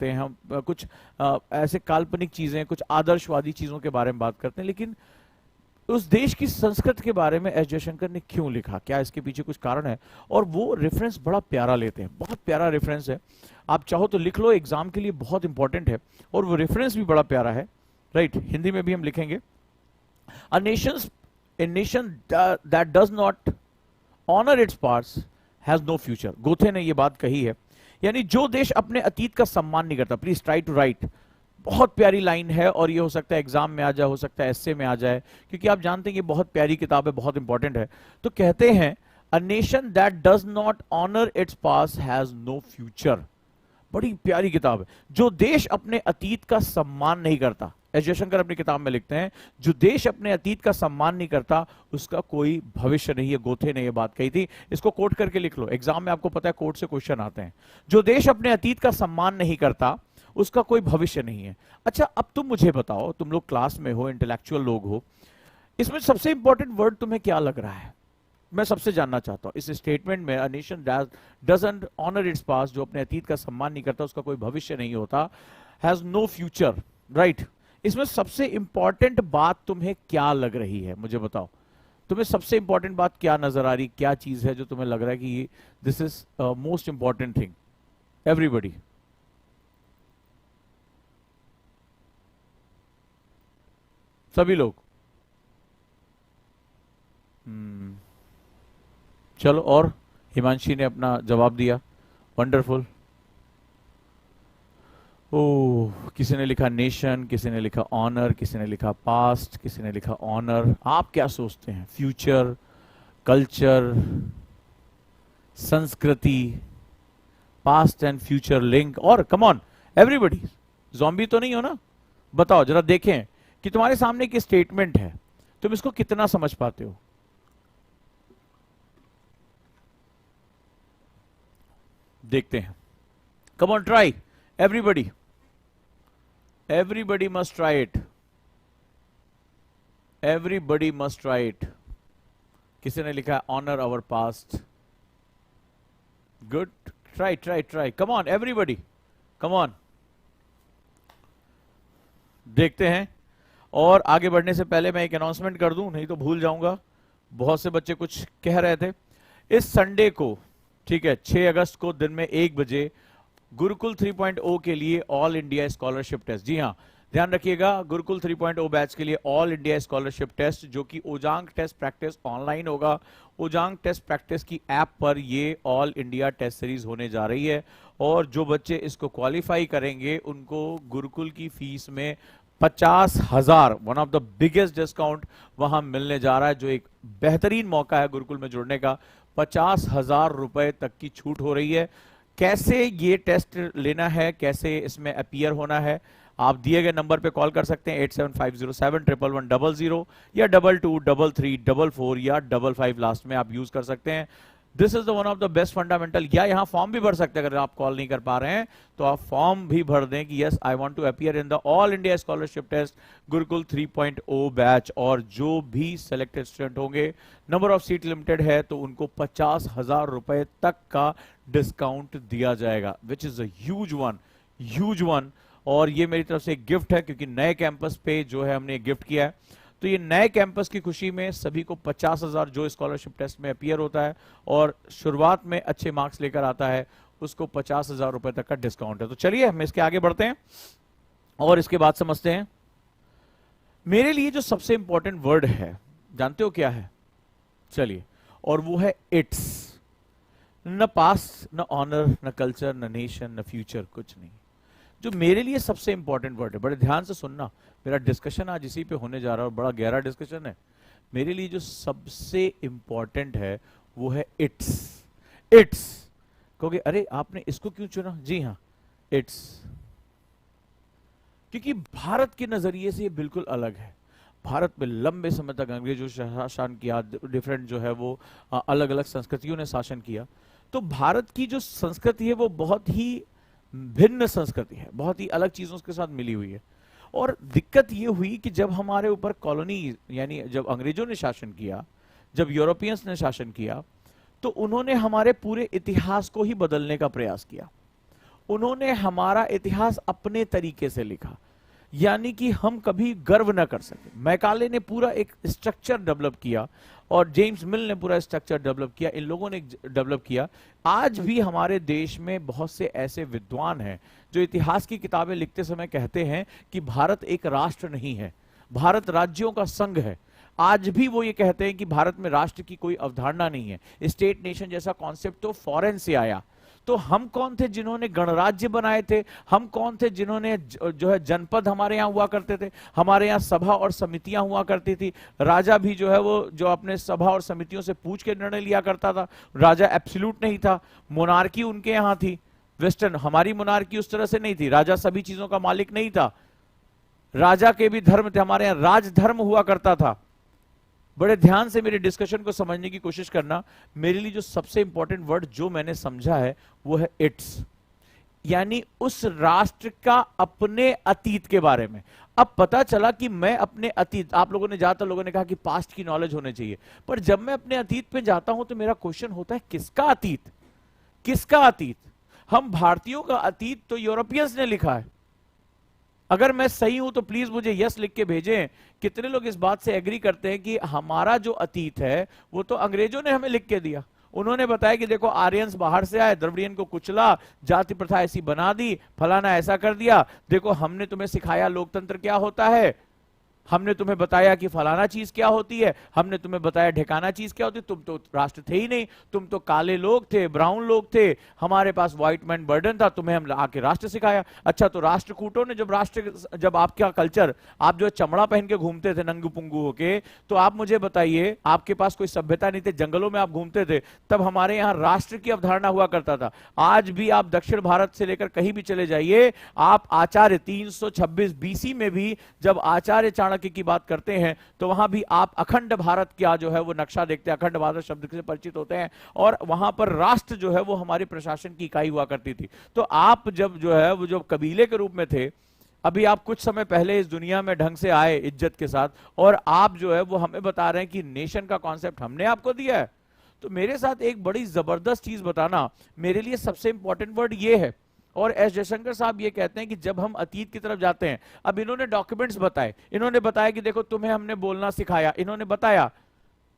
करते हैं, हम कुछ ऐसे काल्पनिक चीजें, कुछ आदर्शवादी चीजों के बारे में बात करते हैं, लेकिन उस देश की संस्कृति के बारे में एस जयशंकर ने क्यों लिखा, क्या इसके पीछे कुछ कारण है? और वो रेफरेंस बड़ा प्यारा लेते हैं, बहुत प्यारा रेफरेंस है, आप चाहो तो लिख लो, एग्जाम के लिए बहुत इंपॉर्टेंट है, और वो रेफरेंस भी बड़ा प्यारा है, राइट? हिंदी में भी हम लिखेंगे, a nation that does not honour its parts has no future. Goethe ने ये बात कही है, यानी जो देश अपने अतीत का सम्मान नहीं करता, प्लीज ट्राई टू राइट, बहुत प्यारी लाइन है, और ये हो सकता है एग्जाम में आ जाए, हो सकता है एस्से में आ जाए, क्योंकि आप जानते हैं कि बहुत प्यारी किताब है, बहुत इंपॉर्टेंट है। तो कहते हैं a nation that does not honour its past has no future. बड़ी प्यारी किताब है। जो देश अपने अतीत का सम्मान नहीं करता, एस जयशंकर अपनी किताब में लिखते हैं, जो देश अपने अतीत का सम्मान नहीं करता उसका कोई भविष्य नहीं है। गोथे ने यह बात कही थी, इसको कोट करके लिख लो, एग्जाम में आपको पता है कोट से क्वेश्चन आते हैं। जो देश अपने अतीत का सम्मान नहीं करता उसका कोई भविष्य नहीं है। अच्छा, अब तुम मुझे बताओ, तुम लोग क्लास में हो, इंटेलेक्चुअल लोग हो, इसमें सबसे इंपॉर्टेंट वर्ड तुम्हें क्या लग रहा है? मैं सबसे जानना चाहता हूं इस स्टेटमेंट में, a nation doesn't honour its past, जो अपने अतीत का सम्मान नहीं करता उसका कोई भविष्य नहीं होता, हैज नो फ्यूचर, राइट? इसमें सबसे इंपॉर्टेंट बात तुम्हें क्या लग रही है, मुझे बताओ। तुम्हें सबसे इंपॉर्टेंट बात क्या नजर आ रही, क्या चीज है जो तुम्हें लग रहा है कि this is most important thing? Everybody, सभी लोग। चलो, और हिमांशी ने अपना जवाब दिया, वंडरफुल। ओह, किसी ने लिखा नेशन, किसी ने लिखा ऑनर, किसी ने लिखा पास्ट, किसी ने लिखा ऑनर। आप क्या सोचते हैं? फ्यूचर, कल्चर, संस्कृति, पास्ट एंड फ्यूचर लिंक, और कम ऑन एवरीबडी, ज़ॉम्बी तो नहीं हो ना? बताओ जरा, देखें कि तुम्हारे सामने एक स्टेटमेंट है, तुम इसको कितना समझ पाते हो? देखते हैं, come on, try, everybody, everybody must try it, everybody must try it. किसी ने लिखा honour our past, good, try try try, come on everybody, come on. देखते हैं, और आगे बढ़ने से पहले मैं एक अनाउंसमेंट कर दूं, नहीं तो भूल जाऊंगा। बहुत से बच्चे कुछ कह रहे थे। इस संडे को, ठीक है, 6 अगस्त को दिन में 1 बजे गुरुकुल 3.0 के लिए ऑल इंडिया स्कॉलरशिप टेस्ट, जी हाँ, ध्यान रखिएगा, गुरुकुल 3.0 बैच के लिए ऑल इंडिया स्कॉलरशिप टेस्ट, जो कि ओजांग टेस्ट प्रैक्टिस ऑनलाइन होगा। ओजांग टेस्ट प्रैक्टिस की ऐप पर ये ऑल इंडिया टेस्ट सीरीज होने जा रही है, और जो बच्चे इसको क्वालिफाई करेंगे उनको गुरुकुल की फीस में 50,000, one of the biggest discount वहां मिलने जा रहा है, जो एक बेहतरीन मौका है गुरुकुल में जुड़ने का। 50,000 रुपए तक की छूट हो रही है। कैसे ये टेस्ट लेना है, कैसे इसमें अपीयर होना है, आप दिए गए नंबर पे कॉल कर सकते हैं, 8750711100, या 223334 या 55 लास्ट में आप यूज कर सकते हैं। This is the one of the best fundamental. या यहाँ फॉर्म भी भर सकते हैं, अगर आप कॉल नहीं कर पा रहे हैं तो आप फॉर्म भी भर दें कि yes I want to appear in the all India scholarship test Gurukul 3.0 batch, और जो भी सिलेक्टेड स्टूडेंट होंगे, नंबर ऑफ सीट लिमिटेड है, तो उनको 50,000 रुपए तक का डिस्काउंट दिया जाएगा, which is a huge one, huge one. और ये मेरी तरफ से एक गिफ्ट है, क्योंकि नए कैंपस पे जो है हमने गिफ्ट किया है, तो ये नए कैंपस की खुशी में सभी को 50,000 जो स्कॉलरशिप टेस्ट में अपीयर होता है और शुरुआत में अच्छे मार्क्स लेकर आता है, उसको 50,000 रुपए तक का डिस्काउंट है। तो चलिए हम इसके आगे बढ़ते हैं और इसके बाद समझते हैं। मेरे लिए जो सबसे इंपॉर्टेंट वर्ड है, जानते हो क्या है? चलिए, और वो है इट्स। न पास्ट, न ऑनर, न कल्चर, न नेशन, न फ्यूचर, कुछ नहीं। जो मेरे लिए सबसे इंपॉर्टेंट वर्ड है, बड़े ध्यान से सुनना, मेरा डिस्कशन आज इसी पे होने जा रहा है और बड़ा गहरा डिस्कशन है। मेरे लिए जो सबसे इंपॉर्टेंट है वो है इट्स। इट्स कहोगे, अरे आपने इसको क्यों चुना? जी हाँ, इट्स, क्योंकि भारत के नजरिए से ये बिल्कुल अलग है। भारत में लंबे समय तक अंग्रेजों ने शासन किया, डिफरेंट जो है वो अलग अलग संस्कृतियों ने शासन किया। तो भारत की जो संस्कृति है वो बहुत ही भिन्न संस्कृति है, बहुत ही अलग चीजों के साथ मिली हुई है। और दिक्कत ये हुई कि जब हमारे ऊपर कॉलोनी, यानी जब अंग्रेजों ने शासन किया, जब यूरोपियंस ने शासन किया, तो उन्होंने हमारे पूरे इतिहास को ही बदलने का प्रयास किया। उन्होंने हमारा इतिहास अपने तरीके से लिखा, यानी कि हम कभी गर्व न कर सके। मैकाले ने पूरा एक स्ट्रक्चर डेवलप किया और जेम्स मिल ने पूरा स्ट्रक्चर डेवलप किया, इन लोगों ने डेवलप किया। आज भी हमारे देश में बहुत से ऐसे विद्वान हैं जो इतिहास की किताबें लिखते समय कहते हैं कि भारत एक राष्ट्र नहीं है, भारत राज्यों का संघ है। आज भी वो ये कहते हैं कि भारत में राष्ट्र की कोई अवधारणा नहीं है, स्टेट नेशन जैसा कॉन्सेप्ट तो फॉरेन से आया। तो हम कौन थे जिन्होंने गणराज्य बनाए थे? हम कौन थे जिन्होंने जो है जनपद हमारे यहाँ हुआ करते थे, हमारे यहाँ सभा और समितियां हुआ करती थी। राजा भी जो है वो जो अपने सभा और समितियों से पूछ के निर्णय लिया करता था। राजा एब्सोल्यूट नहीं था, मोनार्की उनके यहाँ थी। वेस्टर्न हमारी मोनार्की उस तरह से नहीं थी, राजा सभी चीजों का मालिक नहीं था, राजा के भी धर्म थे। हमारे यहाँ राजधर्म हुआ करता था। बड़े ध्यान से मेरे डिस्कशन को समझने की कोशिश करना। मेरे लिए जो सबसे इंपॉर्टेंट वर्ड जो मैंने समझा है वो है इट्स, यानी उस राष्ट्र का अपने अतीत के बारे में। अब पता चला कि मैं अपने अतीत, आप लोगों ने, ज्यादातर लोगों ने कहा कि पास्ट की नॉलेज होनी चाहिए, पर जब मैं अपने अतीत पे जाता हूं तो मेरा क्वेश्चन होता है किसका अतीत, किसका अतीत? हम भारतीयों का अतीत तो यूरोपियंस ने लिखा है। अगर मैं सही हूं तो प्लीज मुझे यस लिख के भेजें। कितने लोग इस बात से एग्री करते हैं कि हमारा जो अतीत है वो तो अंग्रेजों ने हमें लिख के दिया? उन्होंने बताया कि देखो आर्यंस बाहर से आए, द्रविडियन को कुचला, जाति प्रथा ऐसी बना दी, फलाना ऐसा कर दिया, देखो हमने तुम्हें सिखाया लोकतंत्र क्या होता है, हमने तुम्हें बताया कि फलाना चीज क्या होती है, हमने तुम्हें बताया ढिकाना चीज क्या होती है। तुम तो राष्ट्र थे ही नहीं, तुम तो काले लोग थे, ब्राउन लोग थे, हमारे पास व्हाइट मैन बर्डन था, तुम्हें हम आके राष्ट्र सिखाया। अच्छा, तो राष्ट्रकूटों ने जब आपका कल्चर, आप जो चमड़ा पहन के घूमते थे नंगू पुंगू होके, तो आप मुझे बताइए, आपके पास कोई सभ्यता नहीं थे, जंगलों में आप घूमते थे, तब हमारे यहाँ राष्ट्र की अवधारणा हुआ करता था। आज भी आप दक्षिण भारत से लेकर कहीं भी चले जाइए, आप आचार्य 326 बीसी में भी जब आचार्य चाणक्य की बात करते हैं तो वहां भी आप अखंड भारत का जो है वो नक्शा देखते हैं, अखंड भारत शब्द से परिचित होते हैं, और वहां पर राष्ट्र जो है वो हमारी प्रशासन की इकाई हुआ करती थी। तो आप जब जो है वो जो कबीले के रूप में थे, अभी आप कुछ समय पहले इस दुनिया में ढंग से आए इज्जत के साथ, और आप जो है वो हमें बता रहे हैं कि नेशन का कॉन्सेप्ट हमने आपको दिया है। तो मेरे साथ एक बड़ी जबरदस्त चीज बताना, मेरे लिए सबसे इंपॉर्टेंट वर्ड ये है। और एस जयशंकर साहब ये कहते हैं कि जब हम अतीत की तरफ जाते हैं, अब इन्होंने डॉक्यूमेंट्स बताए, इन्होंने बताया कि देखो तुम्हें हमने बोलना सिखाया, इन्होंने बताया।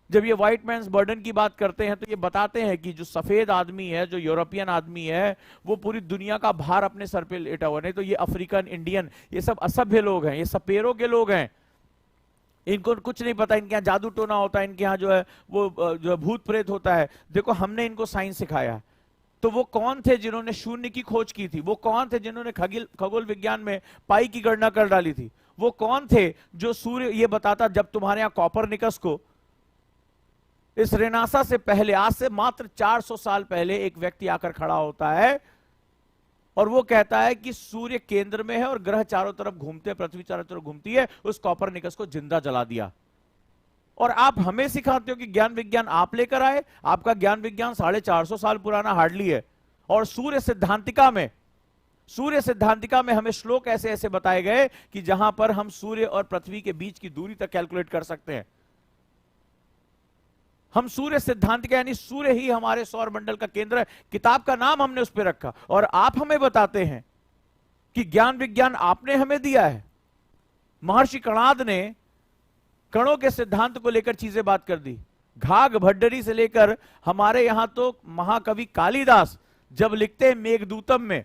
जब ये व्हाइट मैन्स बर्डन की बात करते हैं तो ये बताते हैं कि जो सफेद आदमी है, जो यूरोपियन आदमी है, वो पूरी दुनिया का भार अपने सर पे लेटा हुआ, नहीं तो ये अफ्रीकन, इंडियन, ये सब असभ्य लोग हैं, ये सपेरों के लोग हैं, इनको कुछ नहीं पता, इनके यहाँ जादू टोना होता है, इनके यहाँ जो है वो जो है भूत प्रेत होता है। देखो हमने इनको साइंस सिखाया। तो वो कौन थे जिन्होंने शून्य की खोज की थी? वो कौन थे जिन्होंने खगोल विज्ञान में पाई की गणना कर डाली थी? वो कौन थे जो सूर्य ये बताता, जब तुम्हारे यहां कॉपरनिकस को, इस रेनासा से पहले, आज से मात्र 400 साल पहले एक व्यक्ति आकर खड़ा होता है और वो कहता है कि सूर्य केंद्र में है और ग्रह चारों तरफ घूमते हैं, पृथ्वी चारों तरफ घूमती है। उस कॉपरनिकस को जिंदा जला दिया। और आप हमें सिखाते हो कि ज्ञान विज्ञान आप लेकर आए। आपका ज्ञान विज्ञान 450 साल पुराना हार्डली है। और सूर्य सिद्धांतिका में हमें श्लोक ऐसे ऐसे बताए गए कि जहां पर हम सूर्य और पृथ्वी के बीच की दूरी तक कैलकुलेट कर सकते हैं। हम सूर्य सिद्धांतिका, यानी सूर्य ही हमारे सौर मंडल का केंद्र है, किताब का नाम हमने उस पर रखा। और आप हमें बताते हैं कि ज्ञान विज्ञान आपने हमें दिया है। महर्षि कणाद ने कणों के सिद्धांत को लेकर चीजें बात कर दी। घाघ भड्डरी से लेकर हमारे यहां तो महाकवि कालिदास जब लिखते हैं मेघदूतम में,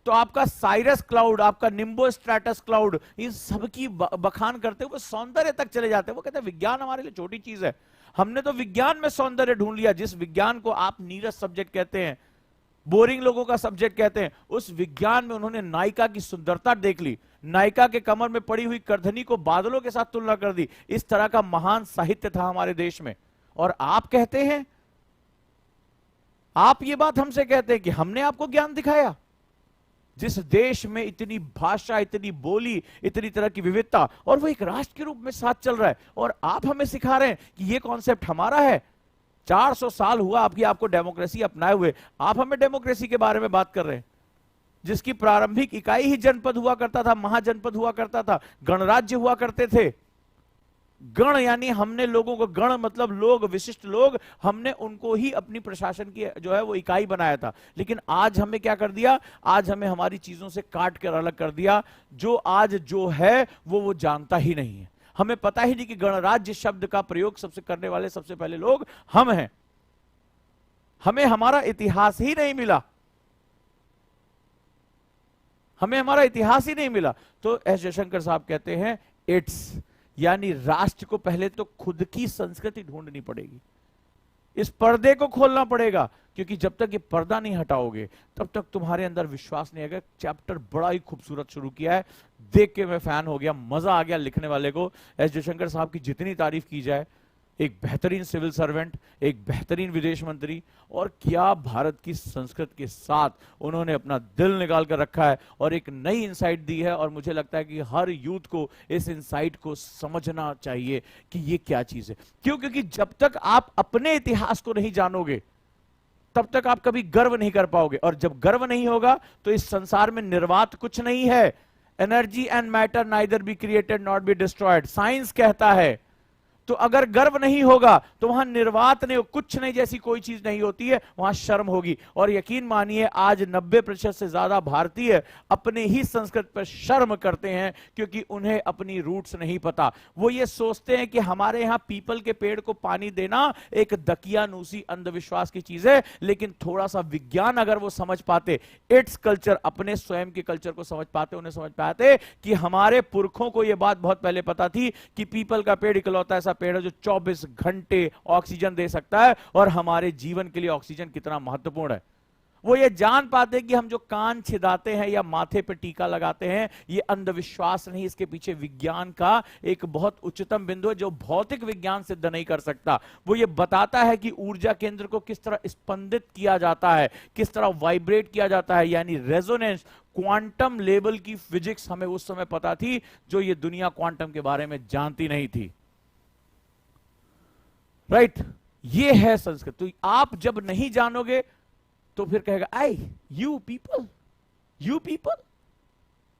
तो आपका साइरस क्लाउड, आपका निम्बो स्ट्रैटस क्लाउड, इन सब की बखान करते हुए सौंदर्य तक चले जाते हैं। वो कहते हैं विज्ञान हमारे लिए छोटी चीज है। हमने तो विज्ञान में सौंदर्य ढूंढ लिया। जिस विज्ञान को आप नीरस सब्जेक्ट कहते हैं, बोरिंग लोगों का सब्जेक्ट कहते हैं, उस विज्ञान में उन्होंने नायिका की सुंदरता देख ली, नायिका के कमर में पड़ी हुई करधनी को बादलों के साथ तुलना कर दी। इस तरह का महान साहित्य था हमारे देश में। और आप कहते हैं, आप ये बात हमसे कहते हैं कि हमने आपको ज्ञान दिखाया। जिस देश में इतनी भाषा, इतनी बोली, इतनी तरह की विविधता, और वो एक राष्ट्र के रूप में साथ चल रहा है, और आप हमें सिखा रहे हैं कि ये कॉन्सेप्ट हमारा है। 400 साल हुआ आपको डेमोक्रेसी अपनाए हुए, आप हमें डेमोक्रेसी के बारे में बात कर रहे हैं, जिसकी प्रारंभिक इकाई ही जनपद हुआ करता था, महाजनपद हुआ करता था, गणराज्य हुआ करते थे। गण यानी हमने लोगों को, गण मतलब लोग, विशिष्ट लोग, हमने उनको ही अपनी प्रशासन की जो है वो इकाई बनाया था। लेकिन आज हमें क्या कर दिया, आज हमें हमारी चीजों से काट कर अलग कर दिया। जो आज जो है वो जानता ही नहीं है। हमें पता ही नहीं कि गणराज्य शब्द का प्रयोग सबसे करने वाले सबसे पहले लोग हम हैं। हमें हमारा इतिहास ही नहीं मिला, हमें हमारा इतिहास ही नहीं मिला। तो एस जयशंकर साहब कहते हैं इट्स, यानी राष्ट्र को पहले तो खुद की संस्कृति ढूंढनी पड़ेगी, इस पर्दे को खोलना पड़ेगा, क्योंकि जब तक ये पर्दा नहीं हटाओगे तब तक तुम्हारे अंदर विश्वास नहीं आएगा। चैप्टर बड़ा ही खूबसूरत शुरू किया है, देख के मैं फैन हो गया, मजा आ गया लिखने वाले को। एस जयशंकर साहब की जितनी तारीफ की जाए, एक बेहतरीन सिविल सर्वेंट, एक बेहतरीन विदेश मंत्री, और क्या भारत की संस्कृति के साथ उन्होंने अपना दिल निकाल कर रखा है और एक नई इंसाइट दी है। और मुझे लगता है कि हर यूथ को इस इंसाइट को समझना चाहिए कि ये क्या चीज है। क्यों? क्योंकि जब तक आप अपने इतिहास को नहीं जानोगे तब तक आप कभी गर्व नहीं कर पाओगे, और जब गर्व नहीं होगा तो इस संसार में निर्वात कुछ नहीं है। Energy and matter neither be created not be destroyed, science कहता है। तो अगर गर्व नहीं होगा तो वहां निर्वात नहीं, कुछ नहीं जैसी कोई चीज नहीं होती है, वहां शर्म होगी। और यकीन मानिए आज 90% से ज्यादा भारतीय अपने ही संस्कृति पर शर्म करते हैं, क्योंकि उन्हें अपनी रूट्स नहीं पता। वो ये सोचते हैं कि हमारे यहां पीपल के पेड़ को पानी देना एक दकियानूसी अंधविश्वास की चीज है। लेकिन थोड़ा सा विज्ञान अगर वो समझ पाते, इट्स कल्चर, अपने स्वयं के कल्चर को समझ पाते, उन्हें समझ पाते कि हमारे पुरखों को यह बात बहुत पहले पता थी कि पीपल का पेड़ इकलौता ऐसा पेड़ है जो 24 घंटे ऑक्सीजन दे सकता है, और हमारे जीवन के लिए ऑक्सीजन कितना महत्वपूर्ण है। वो ये जान पाते हैं कि हम जो कान छिदाते हैं या माथे पे टीका लगाते हैं, ये अंधविश्वास नहीं, इसके पीछे विज्ञान का एक बहुत उच्चतम बिंदु है जो भौतिक विज्ञान सिद्ध नहीं कर सकता। वो ये बताता है कि ऊर्जा केंद्र को किस तरह स्पंदित किया जाता है, किस तरह वाइब्रेट किया जाता है, यानी रेजोनेंस, क्वांटम लेवल की फिजिक्स हमें उस समय पता थी जो ये दुनिया क्वांटम के बारे में जानती नहीं थी। राइट ये है संस्कृत। तो आप जब नहीं जानोगे तो फिर कहेगा I you people, you people,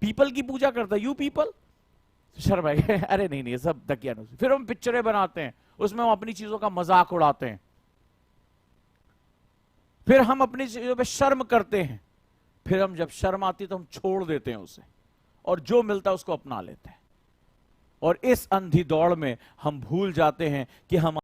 people की पूजा करता है, यू पीपल, शर्म आएगा। अरे नहीं नहीं, सब दकियानूसी। फिर हम पिक्चरें बनाते हैं, उसमें हम अपनी चीजों का मजाक उड़ाते हैं, फिर हम अपनी चीजों पे शर्म करते हैं, फिर हम जब शर्म आती है तो हम छोड़ देते हैं उसे, और जो मिलता है उसको अपना लेते हैं। और इस अंधी दौड़ में हम भूल जाते हैं कि हम